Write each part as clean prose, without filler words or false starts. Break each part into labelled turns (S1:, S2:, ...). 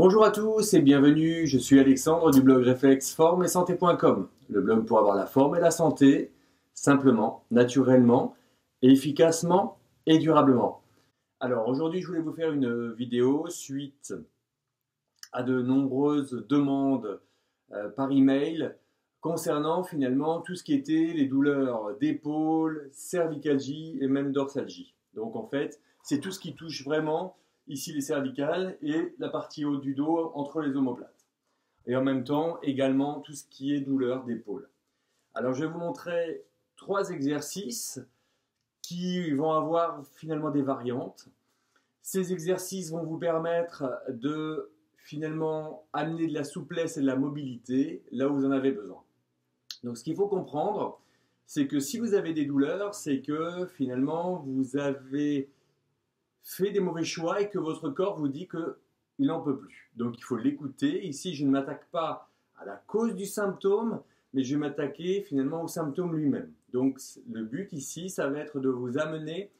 S1: Bonjour à tous et bienvenue, je suis Alexandre du blog réflexforme-et-santé.com, le blog pour avoir la forme et la santé, simplement, naturellement, efficacement et durablement. Alors aujourd'hui je voulais vous faire une vidéo suite à de nombreuses demandes par email concernant finalement tout ce qui était les douleurs d'épaule, cervicalgie et même dorsalgie. Donc en fait, c'est tout ce qui touche vraiment ici les cervicales et la partie haute du dos entre les omoplates. Et en même temps, également tout ce qui est douleur d'épaule. Alors je vais vous montrer 3 exercices qui vont avoir finalement des variantes. Ces exercices vont vous permettre de finalement amener de la souplesse et de la mobilité là où vous en avez besoin. Donc ce qu'il faut comprendre, c'est que si vous avez des douleurs, c'est que finalement vous avez fait des mauvais choix et que votre corps vous dit qu'il n'en peut plus. Donc il faut l'écouter. Ici, je ne m'attaque pas à la cause du symptôme, mais je vais m'attaquer finalement au symptôme lui-même. Donc le but ici, ça va être de vous amener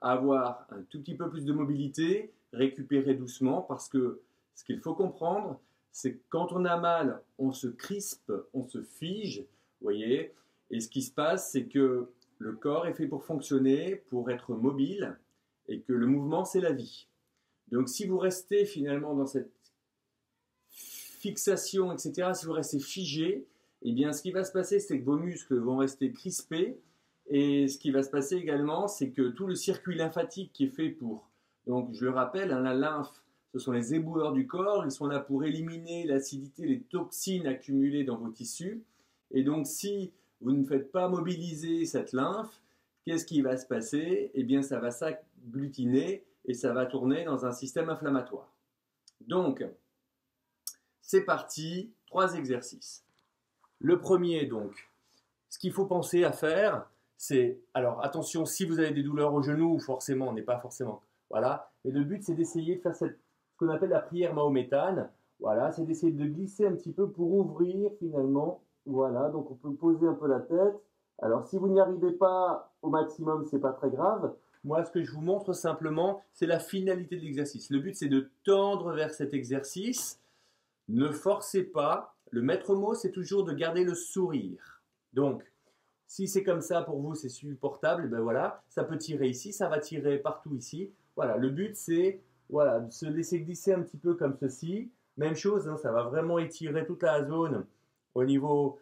S1: à avoir un tout petit peu plus de mobilité, récupérer doucement, parce que ce qu'il faut comprendre, c'est que quand on a mal, on se crispe, on se fige, vous voyez, et ce qui se passe, c'est que le corps est fait pour fonctionner, pour être mobile, et que le mouvement, c'est la vie. Donc si vous restez finalement dans cette fixation, etc., si vous restez figé, eh bien ce qui va se passer, c'est que vos muscles vont rester crispés, et ce qui va se passer également, c'est que tout le circuit lymphatique qui est fait pour, donc je le rappelle, la lymphe, ce sont les éboueurs du corps, ils sont là pour éliminer l'acidité, les toxines accumulées dans vos tissus, et donc si vous ne faites pas mobiliser cette lymphe, qu'est-ce qui va se passer? Eh bien ça va s'agglutiner et ça va tourner dans un système inflammatoire. Donc, c'est parti, 3 exercices. Le premier, donc, ce qu'il faut penser à faire, c'est, alors attention, si vous avez des douleurs au genou, forcément, on n'est pas forcément, voilà, mais le but, c'est d'essayer de faire ce qu'on appelle la prière mahométane, voilà, c'est d'essayer de glisser un petit peu pour ouvrir finalement, voilà, donc on peut poser un peu la tête. Alors si vous n'y arrivez pas au maximum, c'est pas très grave. Moi, ce que je vous montre simplement, c'est la finalité de l'exercice. Le but, c'est de tendre vers cet exercice. Ne forcez pas. Le maître mot, c'est toujours de garder le sourire. Donc, si c'est comme ça pour vous, c'est supportable, ben voilà, ça peut tirer ici, ça va tirer partout ici. Voilà, le but, c'est voilà, de se laisser glisser un petit peu comme ceci. Même chose, hein, ça va vraiment étirer toute la zone au niveau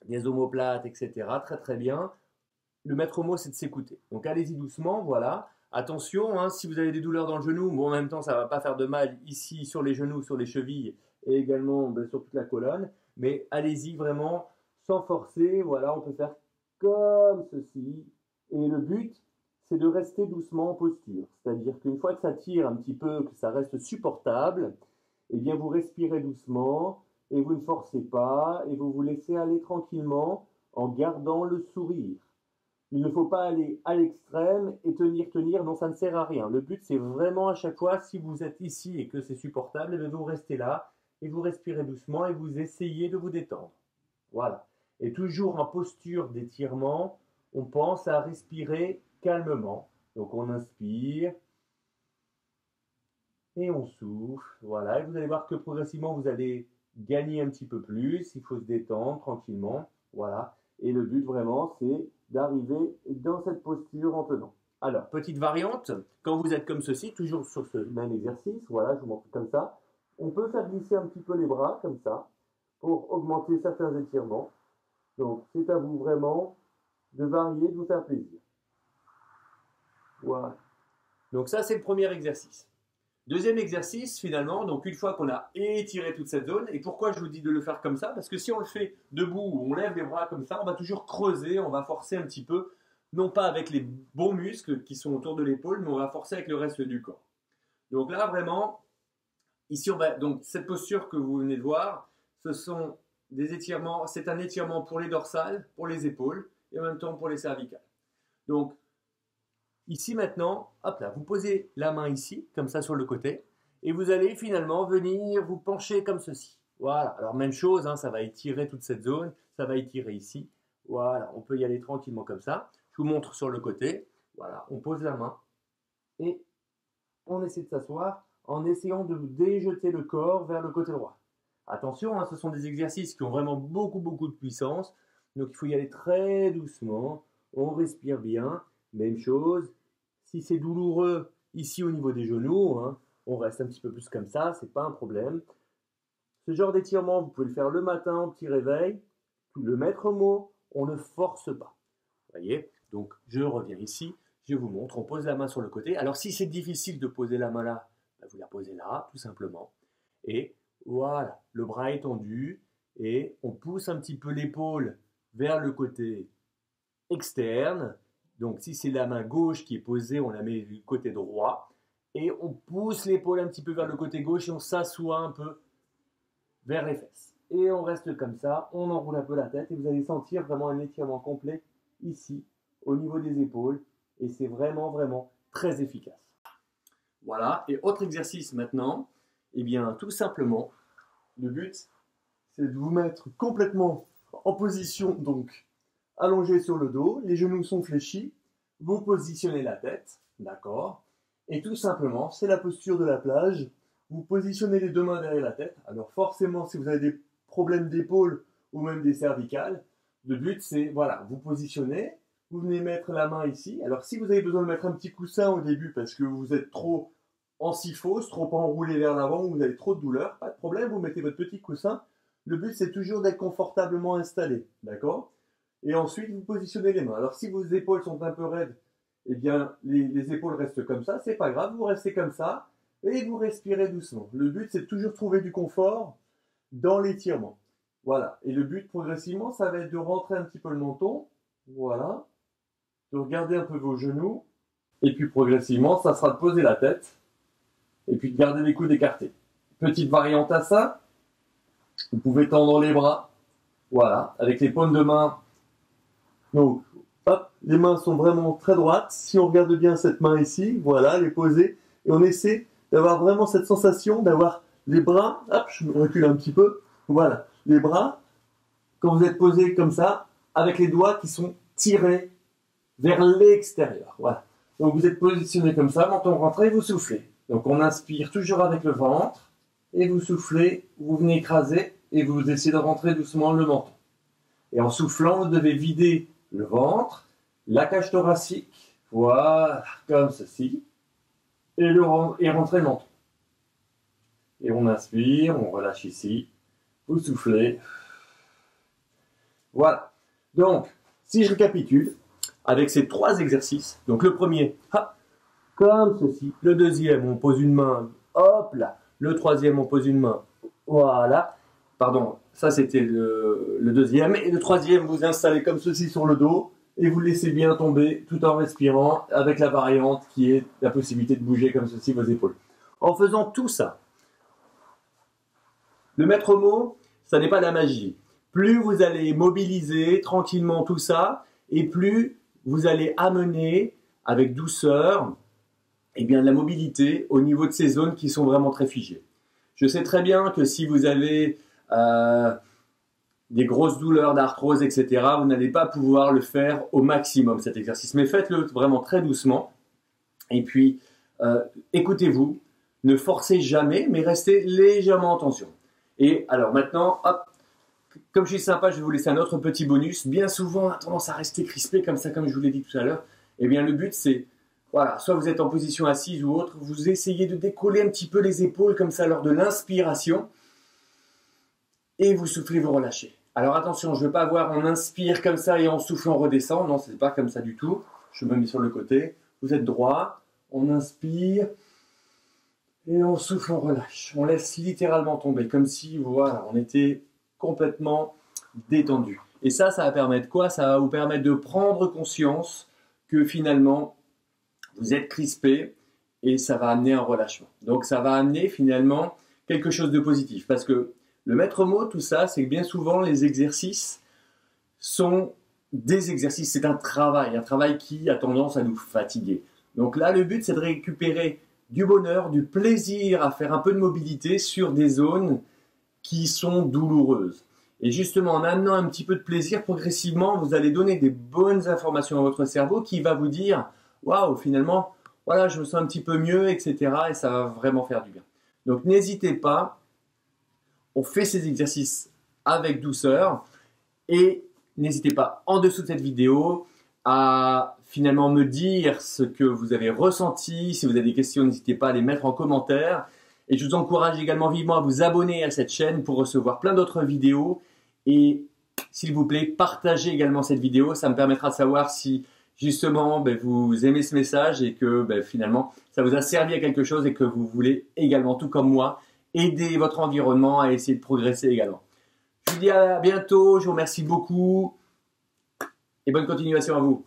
S1: des omoplates, etc. Très très bien. Le maître mot, c'est de s'écouter. Donc allez-y doucement, voilà. Attention, hein, si vous avez des douleurs dans le genou, bon, en même temps, ça ne va pas faire de mal ici sur les genoux, sur les chevilles et également sur toute la colonne. Mais allez-y vraiment sans forcer. Voilà, on peut faire comme ceci. Et le but, c'est de rester doucement en posture. C'est-à-dire qu'une fois que ça tire un petit peu, que ça reste supportable, eh bien vous respirez doucement et vous ne forcez pas et vous vous laissez aller tranquillement en gardant le sourire. Il ne faut pas aller à l'extrême et tenir, non, ça ne sert à rien. Le but, c'est vraiment à chaque fois, si vous êtes ici et que c'est supportable, vous restez là et vous respirez doucement et vous essayez de vous détendre. Voilà. Et toujours en posture d'étirement, on pense à respirer calmement. Donc on inspire et on souffle. Voilà. Et vous allez voir que progressivement, vous allez gagner un petit peu plus. Il faut se détendre tranquillement. Voilà. Et le but vraiment, c'est d'arriver dans cette posture en tenant. Alors, petite variante, quand vous êtes comme ceci, toujours sur ce même exercice, voilà, je vous montre comme ça, on peut faire glisser un petit peu les bras, comme ça, pour augmenter certains étirements. Donc, c'est à vous vraiment de varier, de vous faire plaisir. Voilà. Donc ça, c'est le premier exercice. Deuxième exercice, finalement, donc une fois qu'on a étiré toute cette zone, et pourquoi je vous dis de le faire comme ça? Parce que si on le fait debout, on lève les bras comme ça, on va toujours creuser, on va forcer un petit peu, non pas avec les bons muscles qui sont autour de l'épaule, mais on va forcer avec le reste du corps. Donc là, vraiment, ici, on va, donc cette posture que vous venez de voir, ce sont des étirements, c'est un étirement pour les dorsales, pour les épaules, et en même temps pour les cervicales. Donc, ici maintenant, hop là, vous posez la main ici, comme ça sur le côté, et vous allez finalement venir vous pencher comme ceci. Voilà, alors même chose, hein, ça va étirer toute cette zone, ça va étirer ici. Voilà, on peut y aller tranquillement comme ça. Je vous montre sur le côté. Voilà, on pose la main et on essaie de s'asseoir en essayant de déjeter le corps vers le côté droit. Attention, hein, ce sont des exercices qui ont vraiment beaucoup de puissance, donc il faut y aller très doucement, on respire bien. Même chose, si c'est douloureux ici au niveau des genoux, hein, on reste un petit peu plus comme ça, c'est pas un problème. Ce genre d'étirement, vous pouvez le faire le matin au petit réveil. Le maître mot, on ne force pas. Vous voyez? Donc je reviens ici, je vous montre, on pose la main sur le côté. Alors si c'est difficile de poser la main là, vous la posez là, tout simplement. Et voilà, le bras est tendu et on pousse un petit peu l'épaule vers le côté externe. Donc si c'est la main gauche qui est posée, on la met du côté droit. Et on pousse l'épaule un petit peu vers le côté gauche et on s'assoit un peu vers les fesses. Et on reste comme ça, on enroule un peu la tête et vous allez sentir vraiment un étirement complet ici, au niveau des épaules. Et c'est vraiment très efficace. Voilà, et autre exercice maintenant, eh bien tout simplement, le but c'est de vous mettre complètement en position, donc allongé sur le dos, les genoux sont fléchis, vous positionnez la tête, d'accord? Et tout simplement, c'est la posture de la plage, vous positionnez les deux mains derrière la tête. Alors forcément, si vous avez des problèmes d'épaule ou même des cervicales, le but c'est, voilà, vous positionnez, vous venez mettre la main ici. Alors si vous avez besoin de mettre un petit coussin au début parce que vous êtes trop en syphose, trop enroulé vers l'avant ou vous avez trop de douleur, pas de problème, vous mettez votre petit coussin. Le but c'est toujours d'être confortablement installé, d'accord? Et ensuite vous positionnez les mains. Alors si vos épaules sont un peu raides, eh bien les épaules restent comme ça, c'est pas grave, vous restez comme ça et vous respirez doucement. Le but c'est de toujours trouver du confort dans l'étirement. Voilà, et le but progressivement ça va être de rentrer un petit peu le menton, voilà, de regarder un peu vos genoux, et puis progressivement, ça sera de poser la tête, et puis de garder les coudes écartés. Petite variante à ça, vous pouvez tendre les bras, voilà, avec les paumes de main. Donc, hop, les mains sont vraiment très droites. Si on regarde bien cette main ici, voilà, les poser, et on essaie d'avoir vraiment cette sensation d'avoir les bras, hop, je me recule un petit peu, voilà, les bras, quand vous êtes posé comme ça, avec les doigts qui sont tirés vers l'extérieur. Voilà. Donc vous êtes positionné comme ça, menton rentré, vous soufflez. Donc on inspire toujours avec le ventre et vous soufflez, vous venez écraser et vous essayez de rentrer doucement le menton. Et en soufflant, vous devez vider le ventre, la cage thoracique, voilà, comme ceci, et rentrer le menton. Et on inspire, on relâche ici, vous soufflez. Voilà. Donc, si je récapitule, avec ces trois exercices, donc le premier, hop, comme ceci, le deuxième, on pose une main, hop là, le troisième, on pose une main, voilà, pardon, ça c'était le deuxième, et le troisième, vous installez comme ceci sur le dos, et vous laissez bien tomber tout en respirant, avec la variante qui est la possibilité de bouger comme ceci vos épaules. En faisant tout ça, le maître mot, ça n'est pas la magie. Plus vous allez mobiliser tranquillement tout ça, et plus vous allez amener avec douceur eh bien, la mobilité au niveau de ces zones qui sont vraiment très figées. Je sais très bien que si vous avez des grosses douleurs d'arthrose, etc., vous n'allez pas pouvoir le faire au maximum cet exercice. Mais faites-le vraiment très doucement. Et puis, écoutez-vous, ne forcez jamais, mais restez légèrement en tension. Et alors maintenant, hop, comme je suis sympa, je vais vous laisser un autre petit bonus. Bien souvent, on a tendance à rester crispé comme ça, comme je vous l'ai dit tout à l'heure. Eh bien, le but, c'est, voilà, soit vous êtes en position assise ou autre, vous essayez de décoller un petit peu les épaules comme ça lors de l'inspiration. Et vous soufflez, vous relâchez. Alors attention, je ne veux pas voir, on inspire comme ça et on souffle, on redescend. Non, ce n'est pas comme ça du tout. Je me mets sur le côté. Vous êtes droit, on inspire. Et on souffle, on relâche. On laisse littéralement tomber, comme si, voilà, on était complètement détendu. Et ça va permettre quoi? Ça va vous permettre de prendre conscience que finalement, vous êtes crispé et ça va amener un relâchement. Donc ça va amener finalement quelque chose de positif. Parce que le maître mot, tout ça, c'est que bien souvent, les exercices sont des exercices. C'est un travail qui a tendance à nous fatiguer. Donc là, le but, c'est de récupérer du bonheur, du plaisir à faire un peu de mobilité sur des zones qui sont douloureuses. Et justement, en amenant un petit peu de plaisir, progressivement, vous allez donner des bonnes informations à votre cerveau qui va vous dire « Waouh, finalement, voilà, je me sens un petit peu mieux, etc. Et ça va vraiment faire du bien. Donc n'hésitez pas, on fait ces exercices avec douceur et n'hésitez pas en dessous de cette vidéo à finalement me dire ce que vous avez ressenti. Si vous avez des questions, n'hésitez pas à les mettre en commentaire. Et je vous encourage également vivement à vous abonner à cette chaîne pour recevoir plein d'autres vidéos. Et s'il vous plaît, partagez également cette vidéo. Ça me permettra de savoir si justement vous aimez ce message et que finalement ça vous a servi à quelque chose et que vous voulez également, tout comme moi, aider votre environnement à essayer de progresser également. Je vous dis à bientôt, je vous remercie beaucoup et bonne continuation à vous.